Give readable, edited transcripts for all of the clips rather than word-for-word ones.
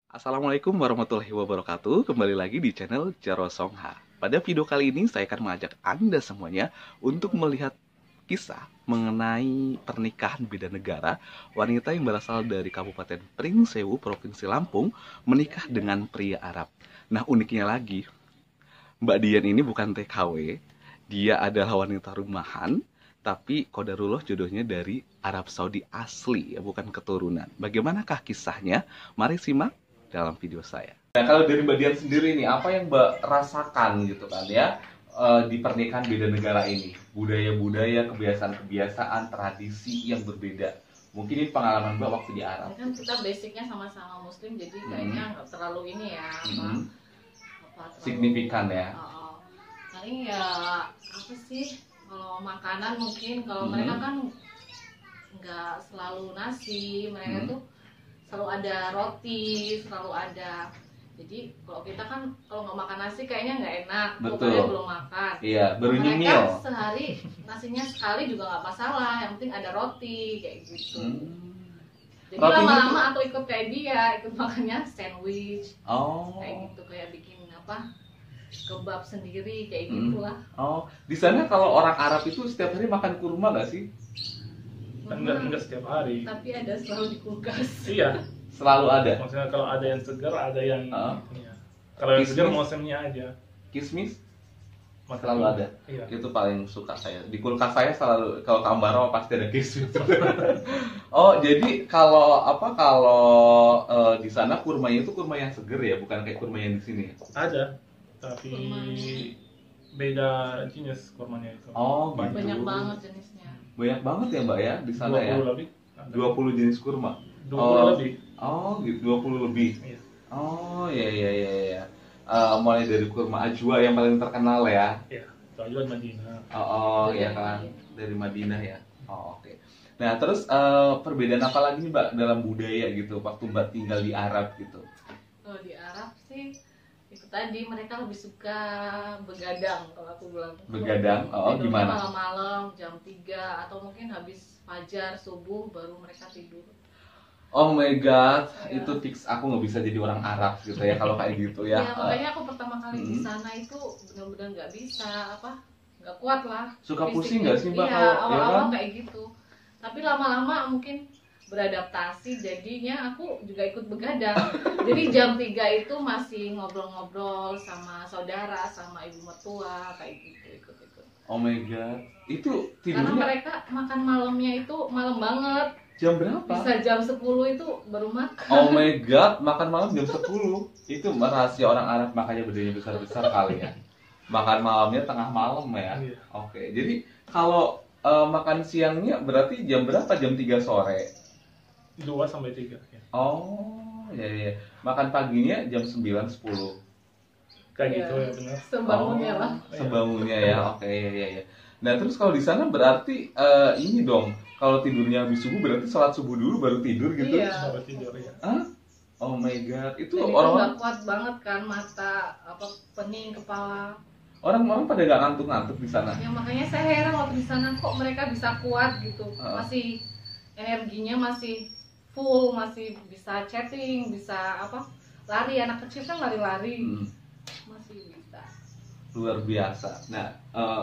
Assalamualaikum warahmatullahi wabarakatuh. Kembali lagi di channel Jaro Songha. Pada video kali ini saya akan mengajak Anda semuanya untuk melihat kisah mengenai pernikahan beda negara. Wanita yang berasal dari Kabupaten Pringsewu, Provinsi Lampung, menikah dengan pria Arab. Nah, uniknya lagi, Mbak Dian ini bukan TKW. Dia adalah wanita rumahan, tapi kodarullah jodohnya dari Arab Saudi asli, ya, bukan keturunan. Bagaimanakah kisahnya? Mari simak dalam video saya. Nah, kalau dari Mbak Dian sendiri nih, apa yang Mbak rasakan gitu kan ya di pernikahan beda negara ini? Budaya-budaya, kebiasaan-kebiasaan, tradisi yang berbeda. Mungkin ini pengalaman Mbak waktu di Arab. Kan kita basicnya sama-sama Muslim, jadi kayaknya nggak terlalu ini ya, terlalu Signifikan ya. paling ya apa sih, kalau makanan mungkin kalau mereka kan nggak selalu nasi, mereka tuh selalu ada roti, selalu ada. Jadi kalau kita kan kalau nggak makan nasi kayaknya nggak enak, pokoknya belum makan. Iya, baru mereka nyemil. Sehari nasinya sekali juga nggak masalah, yang penting ada roti kayak gitu. Jadi lama-lama aku ikut kayak dia, ikut makannya sandwich, kayak gitu, kayak bikin apa, kebab sendiri kayak gitulah. Di sana kalau orang Arab itu setiap hari makan kurma nggak sih? Enggak setiap hari. Tapi ada selalu di kulkas. Iya. Selalu ada. Maksudnya kalau ada yang segar, ada yang iya. Kalau yang segar musimnya aja. Kismis Makan selalu ada. Iya. Itu paling suka saya. Di kulkas saya selalu kalau Kambaro pasti ada kismis. Jadi kalau di sana kurmanya itu kurma yang seger ya, bukan kayak kurma yang di sini. Ada, tapi beda jenis kurmanya itu. Gitu. Banyak banget jenisnya. Banyak banget ya Mbak ya di sana 20 ya. lebih. 20 jenis kurma. 20 lebih. Gitu, 20 lebih. Iya. Iya. Mulai dari kurma ajwa yang paling terkenal ya. Iya, itu aja Madinah. Iya kan, dari Madinah ya. Oke. Nah, terus perbedaan apa lagi nih Mbak dalam budaya gitu waktu Mbak tinggal di Arab gitu? Kalau di Arab sih itu tadi, mereka lebih suka begadang kalau aku bilang. Begadang? Gimana? Malam-malam jam 3 atau mungkin habis fajar subuh baru mereka tidur. Oh my god, itu fix aku nggak bisa jadi orang Arab gitu ya kalau kayak gitu ya. Ya makanya aku pertama kali di sana itu benar-benar nggak bisa, nggak kuat lah. Suka pusing nggak sih Mbak Iya, kalau awal-awal kayak gitu. Tapi lama-lama mungkin beradaptasi, jadinya aku juga ikut begadang. Jadi jam 3 itu masih ngobrol-ngobrol sama saudara, sama ibu mertua kayak gitu, ikut-ikut. Oh my god, itu Karena tidurnya mereka makan malamnya itu malam banget. jam berapa? Bisa jam 10 itu baru makan. Oh my god, makan malam jam 10. Itu rahasia orang Arab, makanya badannya besar-besar kali ya. Makan malamnya tengah malam ya. Iya. Oke, jadi kalau makan siangnya berarti jam berapa? Jam 3 sore. 2 sampai 3 ya. Iya. Makan paginya jam 9 10. Kayak gitu ya, benar. Sebangunnya lah. Sebangunnya ya. Oke, iya. Nah, terus kalau di sana berarti ini dong. Kalau tidurnya habis subuh berarti sholat subuh dulu baru tidur gitu? Iya. Baru tidur ya. Oh my god, itu Jadi orang nggak kuat banget kan, mata pening, kepala. orang pada nggak ngantuk-ngantuk di sana. Ya makanya saya heran waktu di sana kok mereka bisa kuat gitu. Masih energinya masih full, masih bisa chatting, bisa lari, anak kecil kan lari-lari. Masih bisa. Luar biasa. Nah,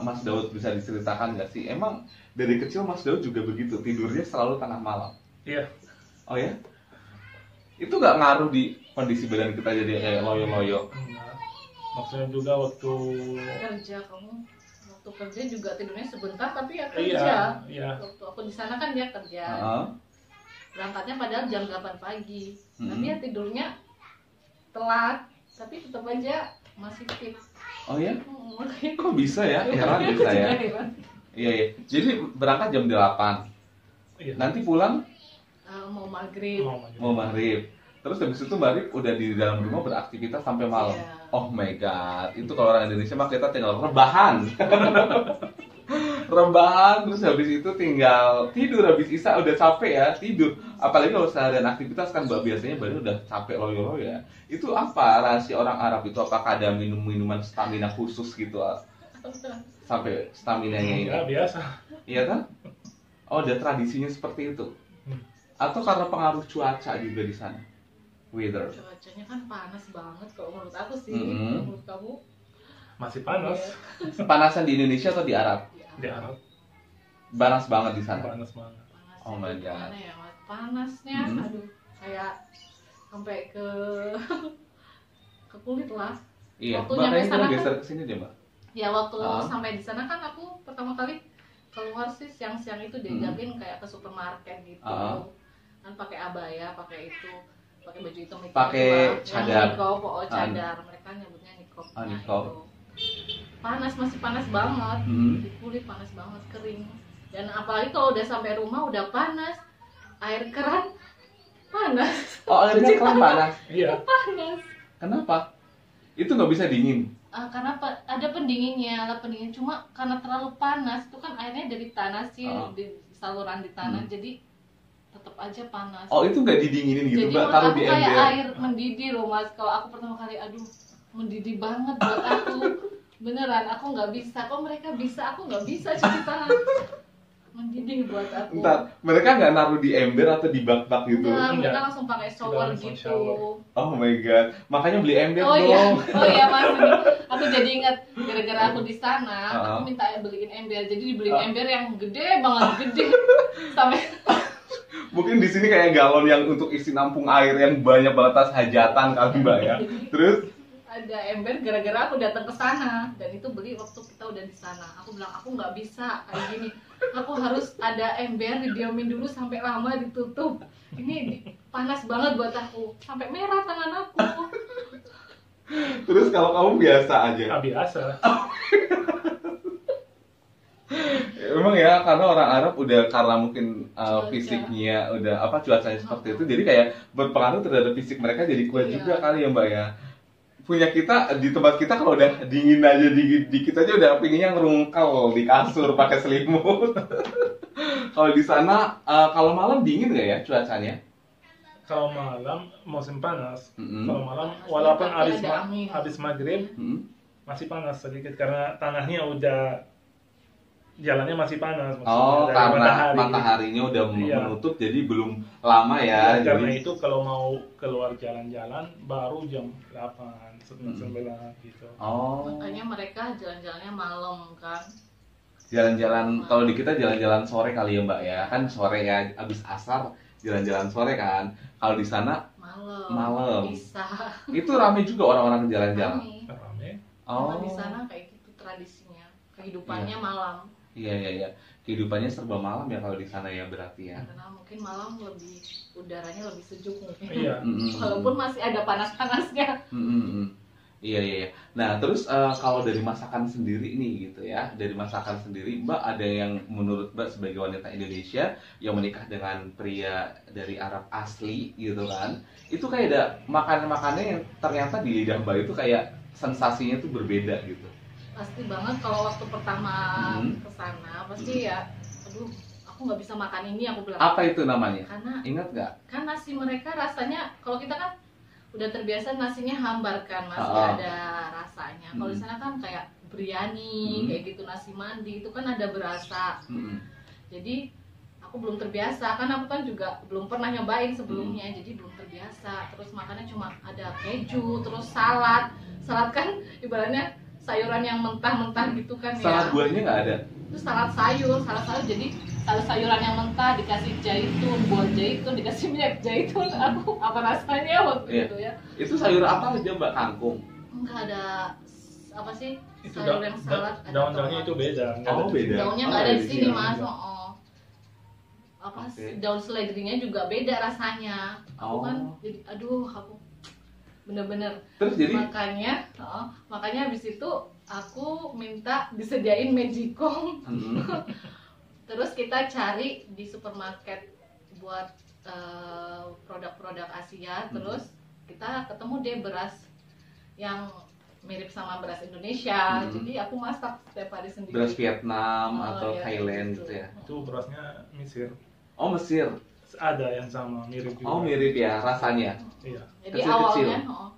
Mas Daud bisa diceritakan nggak sih? Emang dari kecil Mas Daud juga begitu, tidurnya selalu tengah malam? Iya. Oh ya? Itu nggak ngaruh di kondisi badan kita jadi kayak loyo-loyo? Enggak. Maksudnya juga waktu kerja juga tidurnya sebentar tapi ya kerja. Iya. Waktu aku di sana kan dia kerja. Berangkatnya padahal jam 8 pagi. Tapi ya tidurnya telat, tapi tetap aja masih fit. Oh ya? Kok bisa ya? Heran bisa ya? Iya. Jadi berangkat jam 8. Iya. Nanti pulang mau maghrib. Mau maghrib. Terus habis itu maghrib udah di dalam rumah beraktivitas sampai malam. Iya. Oh my god, itu kalau orang Indonesia mah kita tinggal rebahan. Rebahan, terus habis itu tinggal tidur, habis isya udah capek ya, tidur. Apalagi kalau seharian aktivitas kan Mbak biasanya baru udah capek loyo-loyo ya. Itu apa rahasia orang Arab itu? Apakah ada minuman stamina khusus gitu? Sampai stamina-nya ini? Ya, biasa. Iya kan? Oh, ada tradisinya seperti itu. Atau karena pengaruh cuaca juga di sana? weather? Cuacanya kan panas banget kalau menurut aku sih. Menurut kamu? Masih panas. Panasan di Indonesia atau di Arab? Di Arab. Panas banget di sana. Panas banget. Oh my God. Gimana ya, Mas? Panasnya, aduh, kayak sampai ke ke kulit lah. Iya, Waktu Mbak nyampe kayaknya sana kita kan, geser ke sini deh, Mbak. ya waktu sampai di sana kan aku pertama kali keluar sih siang-siang itu diajakin kayak ke supermarket gitu. Kan pakai abaya, pakai itu, pakai baju hitam itu. Pakai cadar. Nikob, cadar. Mereka nyebutnya nikob. Nikob. Panas, masih panas banget. Di kulit panas banget, kering. Dan apalagi kalau udah sampai rumah udah panas. Air keran panas. Oh, airnya keran panas? Iya. Panas. Kenapa? Itu nggak bisa dingin? Karena ada pendinginnya, alat pendingin. Cuma karena terlalu panas, itu kan airnya dari tanah sih, di saluran di tanah, jadi tetap aja panas. Oh, itu nggak didinginin gitu, jadi Mbak? Taruh di kayak ember? air mendidih loh, Mas. Kalau aku pertama kali, aduh, mendidih banget buat aku. Beneran, aku nggak bisa. Kok mereka bisa, aku nggak bisa cuci tangan. Mendidih buat aku. Bentar, mereka nggak naruh di ember atau di bak-bak gitu? Enggak, mereka Enggak. langsung pakai shower Langsung gitu. shower. Oh my God, makanya beli ember Oh dong. iya, oh iya Mas. Aku jadi ingat gara-gara aku di sana, aku minta beliin ember. Jadi dibeliin ember yang gede banget, gede. Sampai Mungkin di sini kayak galon yang untuk isi nampung air yang banyak banget tas hajatan kali, Mbak ya. Terus ada ember gara-gara aku datang ke sana, dan itu beli waktu kita udah di sana. Aku bilang aku nggak bisa kayak gini. Aku harus ada ember, didiamin dulu sampai lama ditutup. Ini panas banget buat aku, sampai merah tangan aku. terus kalau kamu biasa aja. Biasa. Emang ya, karena orang Arab udah karena mungkin fisiknya udah cuacanya seperti itu, jadi kayak berpengaruh terhadap fisik mereka, jadi kuat juga kali ya, Mbak ya. Punya kita di tempat kita kalau udah dingin aja dikit aja udah pinginnya ngerungkel di kasur pakai selimut. Kalau di sana kalau malam dingin nggak ya cuacanya? Kalau malam musim panas. Kalau malam walaupun habis maghrib masih panas sedikit karena tanahnya udah jalannya masih panas. Oh, dari karena mataharinya udah menutup, jadi belum lama ya. Karena jadi itu kalau mau keluar jalan-jalan baru jam 8, 9 gitu. Oh. Makanya mereka jalan-jalannya malam kan. Jalan-jalan, kalau di kita jalan-jalan sore kali ya, Mbak ya. Kan sore ya, abis asar jalan-jalan sore kan. Kalau di sana malam. Bisa. Itu rame juga orang-orang jalan-jalan. Rame. Oh. Di sana kayak gitu tradisinya. Kehidupannya malam. Iya. Kehidupannya serba malam ya kalau di sana ya berarti ya. Karena mungkin malam lebih udaranya lebih sejuk mungkin. Iya. Walaupun masih ada panas-panasnya. Iya. Nah, terus kalau dari masakan sendiri nih gitu ya, dari masakan sendiri, Mbak ada yang menurut Mbak sebagai wanita Indonesia yang menikah dengan pria dari Arab asli gitu kan, itu kayak ada makanan-makanan yang ternyata di lidah Mbak itu kayak sensasinya tuh berbeda gitu. Pasti banget kalau waktu pertama ke sana pasti ya, aduh, aku nggak bisa makan ini, aku bilang. Apa itu namanya? Karena ingat nggak? Kan nasi mereka rasanya, kalau kita kan udah terbiasa nasinya hambar kan, Mas, nggak ada rasanya. Kalau di sana kan kayak biryani, kayak gitu, nasi mandi itu kan ada berasa. Jadi aku belum terbiasa, kan aku kan juga belum pernah nyobain sebelumnya, jadi belum terbiasa. Terus makannya cuma ada keju, terus salad kan ibaratnya sayuran yang mentah-mentah gitu kan. Salad buahnya nggak ada? Itu salad sayur, jadi salad sayuran yang mentah dikasih jaitun, buah jaitun, dikasih minyak jaitun. Aku apa rasanya waktu itu ya? Itu sayur apa aja, Mbak? Kangkung? Enggak ada apa sih? Itu Sayur yang salad ada daun-daunnya itu beda. Beda. Daunnya nggak ada di sini, Mas. Apa daun seledrinya juga beda rasanya. Aku kan jadi aku bener-bener. Terus jadi makanya habis itu aku minta disediain magicom. Terus kita cari di supermarket buat produk-produk Asia. Terus kita ketemu deh beras yang mirip sama beras Indonesia. Jadi aku masak setiap hari sendiri. Beras Vietnam atau Thailand gitu ya? Itu berasnya Mesir. Oh, Mesir. Ada yang sama, mirip juga. Oh, mirip ya rasanya. Iya. Jadi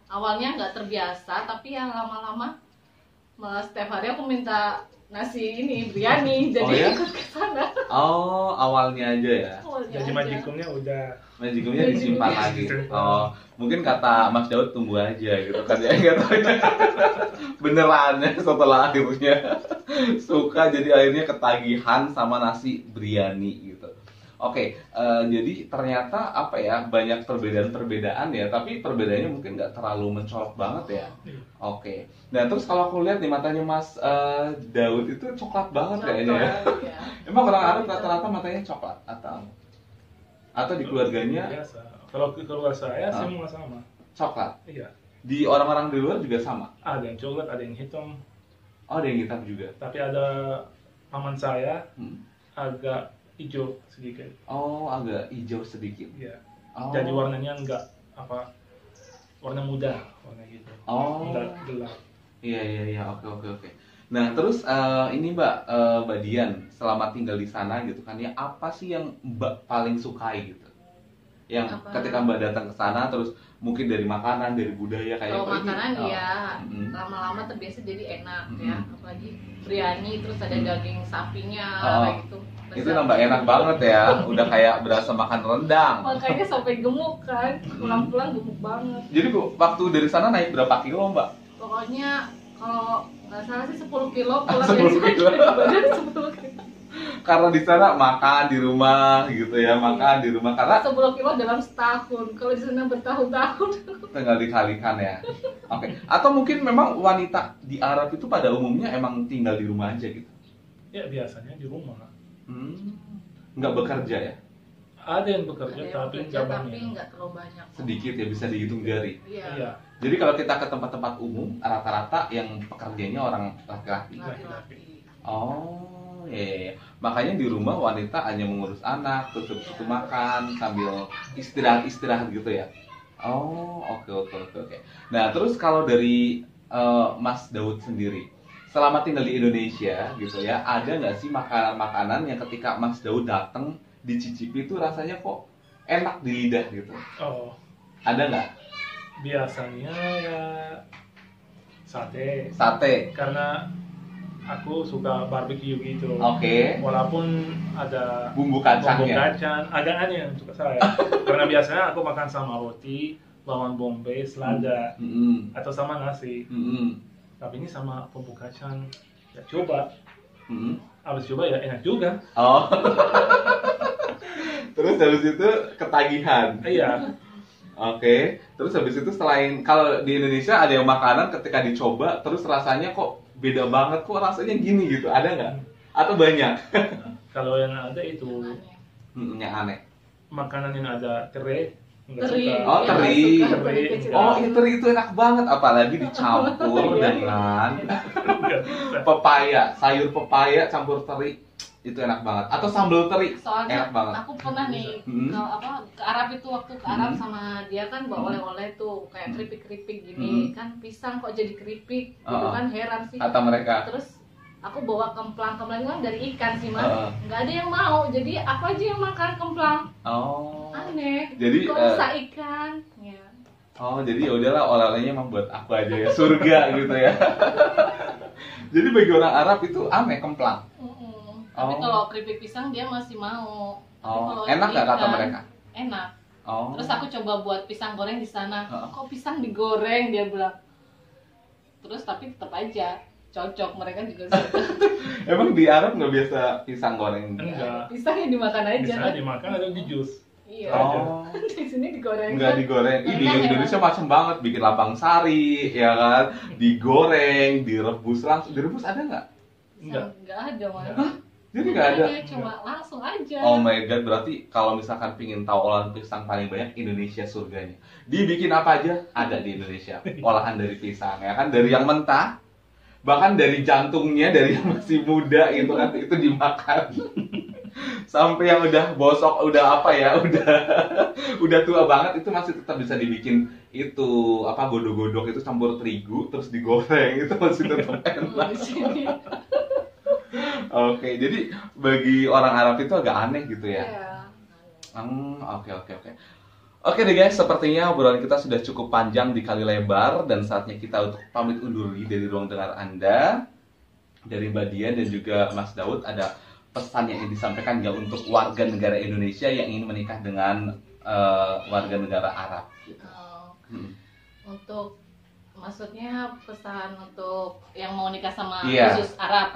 awalnya nggak terbiasa, tapi yang lama-lama malah setiap hari aku minta nasi ini biryani, jadi Oh, ya? ikut ke sana. Oh, awalnya aja ya. Awalnya Jadi aja. majikumnya udah Magicumnya disimpan lagi. Oh, mungkin kata Mas Daud tunggu aja gitu kan ya, nggak tahu ya. Beneran ya setelah akhirnya suka jadi akhirnya ketagihan sama nasi biryani gitu. Oke, jadi ternyata apa ya, banyak perbedaan-perbedaan ya, tapi perbedaannya mungkin nggak terlalu mencolok banget ya. Oke, nah terus kalau aku lihat di matanya Mas Daud itu coklat banget kayaknya ya. Coklat, ya. Emang orang Arab rata-rata matanya coklat atau di keluarganya biasa. Kalau ke keluarga saya semua sama. coklat? Iya. Di orang-orang di luar juga sama? Ada yang coklat, ada yang hitam. Oh, ada yang hitam juga? Tapi ada paman saya Hmm. agak hijau sedikit. Oh, agak hijau sedikit. Iya. Oh. Jadi warnanya enggak warna muda, warna gitu. Oh. Enggak gelap. Iya, oke. Nah, terus ini Mbak Dian, selama tinggal di sana gitu kan ya, apa sih yang Mbak paling sukai gitu? Yang Apa? ketika Mbak datang ke sana, terus mungkin dari makanan, dari budaya kayak Kalau apa ini? makanan Oh. ya Mm-mm. lama-lama terbiasa jadi enak Mm-mm. ya, apalagi biryani terus ada daging sapinya Oh. kayak gitu. Itu nambah enak banget ya, udah kayak berasa makan rendang. Makanya sampai gemuk kan, pulang-pulang gemuk banget. Jadi Bu, waktu dari sana naik berapa kilo Mbak? Pokoknya kalau nggak salah sih 10 kilo pulang 10 dari kilo. sana, badan 10 kilo. Karena di sana makan di rumah gitu ya, makan di rumah karena 10 kilo dalam setahun, kalau di sana bertahun-tahun. tinggal dikalikan ya. Oke. Atau mungkin memang wanita di Arab itu pada umumnya emang tinggal di rumah aja gitu. Ya biasanya di rumah. Nggak bekerja ya? Ada yang bekerja Ada yang tapi bekerja, enggak tapi banyak. nggak terlalu banyak. Sedikit ya, bisa dihitung jari. Iya. Iya. Jadi kalau kita ke tempat-tempat umum, rata-rata yang pekerjanya orang laki-laki. Laki-laki. Oh, iya. Makanya di rumah wanita hanya mengurus anak, terus habis itu makan sambil istirahat gitu ya. Oh, oke. Nah, terus kalau dari Mas Daud sendiri, selama tinggal di Indonesia gitu ya, ada nggak sih makanan-makanan yang ketika Mas Daud datang dicicipi itu rasanya kok enak di lidah gitu? Oh, Ada nggak? biasanya ya sate. Sate. Karena aku suka barbecue gitu. Oke. Walaupun ada Bumbu bumbu kacangnya. kacang, agak aneh untuk saya. Karena biasanya aku makan sama roti, bawang bombay, selada, Mm-mm. atau sama nasi. Mm-mm. Tapi ini sama bumbu kacang. Ya coba. Mm-mm. Habis coba ya enak juga. Oh. Terus habis itu ketagihan. Iya. Oke. Terus habis itu selain kalau di Indonesia ada yang makanan ketika dicoba terus rasanya kok beda banget, kok rasanya gini gitu. Ada nggak? Atau banyak? Kalau yang ada itu Yang aneh. makanan yang ada teri, nggak Teri. suka. Oh, Ya, teri. suka Teri. kecil. Oh, itu enak banget apalagi dicampur Iya. dengan Nggak bisa. pepaya, sayur pepaya campur teri. Itu enak banget. Atau sambal teri. Soalnya Enak banget. aku pernah nih ke Arab itu, waktu ke Arab sama dia kan bawa oleh-oleh tuh kayak keripik-keripik gini kan, pisang kok jadi keripik gitu kan, heran sih. Kata mereka. Terus aku bawa kemplang kan dari ikan sih Mas, Heeh. nggak ada yang mau, jadi aku aja yang makan kemplang. Oh. Aneh, Jadi, kok bisa ikan ya. Oh, jadi ya udahlah, oleh-olehnya emang buat aku aja ya, surga gitu ya. Jadi bagi orang Arab itu aneh kemplang. Tapi Oh. kalau keripik pisang dia masih mau. Tapi Oh, kalau enak nggak kata ikan, mereka? Enak. Oh. Terus aku coba buat pisang goreng di sana. Heeh. Kok pisang digoreng, dia bilang. Terus tapi tetap aja cocok, mereka juga suka. Emang di Arab nggak biasa pisang goreng? Enggak. Pisangnya dimakan aja. Bisa dimakan atau di jus. Iya. Oh. Di sini digoreng. Nggak digoreng. Ih, di Mereka Indonesia macam banget, bikin lapang sari, ya kan? Digoreng, direbus langsung. Direbus ada nggak? Enggak ada, Mas. Jadi nggak ada. Cuma langsung aja. Oh my god, berarti kalau misalkan pingin tahu olahan pisang paling banyak, Indonesia surganya. Dibikin apa aja ada di Indonesia. Olahan dari pisang ya kan, dari yang mentah, bahkan dari jantungnya, dari yang masih muda itu kan itu dimakan. Sampai yang udah bosok, udah apa ya, udah tua banget itu masih tetap bisa dibikin itu apa, godok-godok itu campur terigu terus digoreng, itu masih tetap enak. Di sini. Oke, jadi bagi orang Arab itu agak aneh gitu ya. Iya. Oke. Oke deh guys, sepertinya obrolan kita sudah cukup panjang dikali lebar dan saatnya kita untuk pamit undur diri dari ruang dengar Anda. dari Mbak Dian dan juga Mas Daud, ada pesan yang ingin disampaikan nggak untuk warga negara Indonesia yang ingin menikah dengan warga negara Arab gitu? Untuk maksudnya pesan untuk yang mau nikah sama khusus Arab.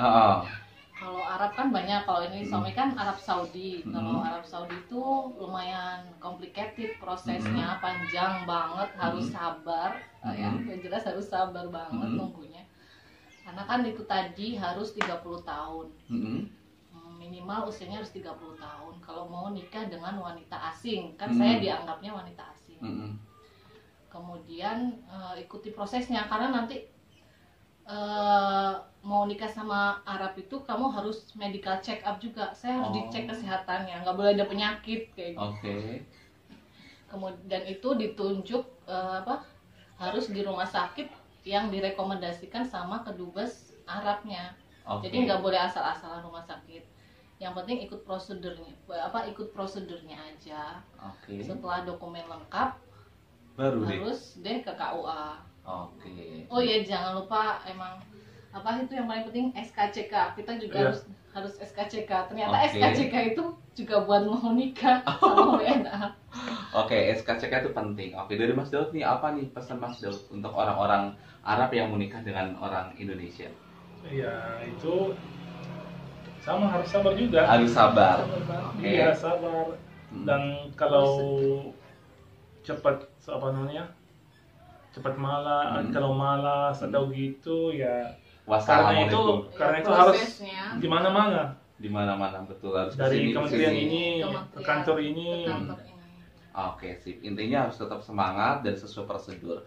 Kalau Arab kan banyak, kalau ini suami kan Arab Saudi. Kalau Arab Saudi itu lumayan complicated prosesnya, panjang banget, harus sabar. Ya, yang jelas harus sabar banget nunggunya. Karena kan itu tadi harus 30 tahun. Minimal usianya harus 30 tahun. Kalau mau nikah dengan wanita asing, kan saya dianggapnya wanita asing. Kemudian ikuti prosesnya, karena nanti mau nikah sama Arab itu kamu harus medical check up juga. Saya harus dicek kesehatannya, nggak boleh ada penyakit kayak gitu. Kemudian itu ditunjuk harus di rumah sakit yang direkomendasikan sama kedubes Arabnya. Jadi nggak boleh asal-asalan rumah sakit. Yang penting ikut prosedurnya aja. Setelah dokumen lengkap, baru harus deh ke KUA. Oh ya, jangan lupa emang itu yang paling penting SKCK. Kita juga harus SKCK. Ternyata SKCK itu juga buat mau nikah sama WNA. SKCK itu penting. Dari Mas Daud nih, apa nih pesan Mas Daud untuk orang-orang Arab yang menikah dengan orang Indonesia? Ya itu sama, harus sabar juga. Harus sabar. Iya, sabar. Dan kalau cepat malas, kalau malas atau gitu ya. Karena itu harus di mana-mana. Di mana-mana, betul, harus dari kementerian ini ke kantor ini. Sip. Intinya harus tetap semangat dan sesuai prosedur.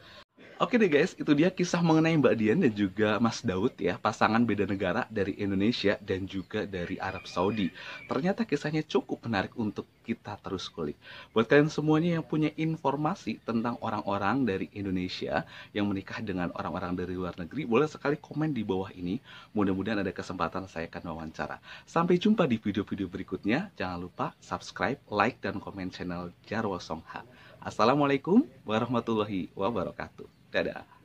Oke deh guys, itu dia kisah mengenai Mbak Dian dan juga Mas Daud ya, pasangan beda negara dari Indonesia dan juga dari Arab Saudi. Ternyata kisahnya cukup menarik untuk kita terus kulik. Buat kalian semuanya yang punya informasi tentang orang-orang dari Indonesia yang menikah dengan orang-orang dari luar negeri, boleh sekali komen di bawah ini. Mudah-mudahan ada kesempatan saya akan wawancara. Sampai jumpa di video-video berikutnya. Jangan lupa subscribe, like, dan komen channel Jarwo Songha. Assalamualaikum warahmatullahi wabarakatuh. Dadah.